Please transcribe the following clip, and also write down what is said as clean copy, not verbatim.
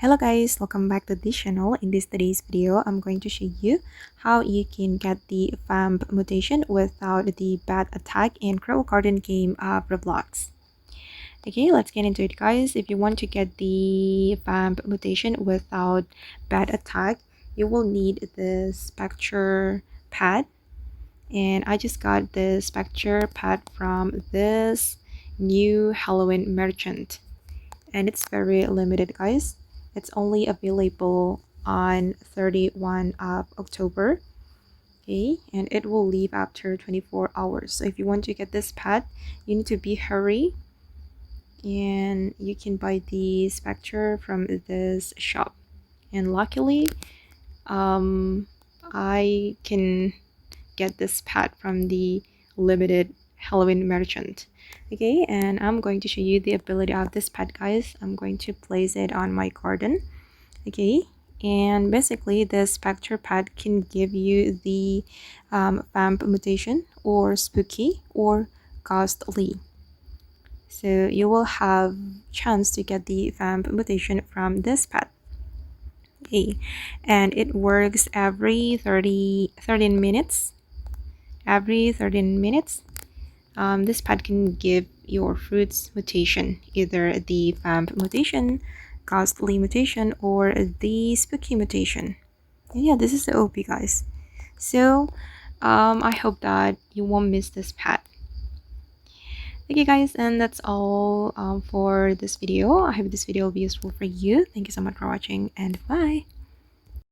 Hello guys, welcome back to this channel. In today's video, I'm going to show you how you can get the Vamp Mutation without the bad attack in Crow Garden game of Roblox. Okay, let's get into it guys. If you want to get the Vamp Mutation without bad attack, you will need the Spectre pad. And I just got the Spectre pad from this new Halloween merchant. And it's very limited guys. It's only available on 31 of October. Okay, and it will leave after 24 hours. So if you want to get this pad, you need to be hurry. And you can buy the Spectre from this shop. And luckily, I can get this pad from the limited Halloween merchant. Okay, and I'm going to show you the ability of this pad guys. I'm going to place it on my garden. Okay, and basically this Spectre pad can give you the Vamp Mutation or Spooky or Ghostly. So you will have chance to get the Vamp Mutation from this pad. Okay, and it works every 13 minutes. Every 13 minutes, this pad can give your fruits mutation, either the Vamp Mutation, Ghostly Mutation, or the Spooky Mutation. And yeah, this is the OP guys. So I hope that you won't miss this pad. Okay guys, and that's all for this video. I hope this video will be useful for you. Thank you so much for watching, and bye.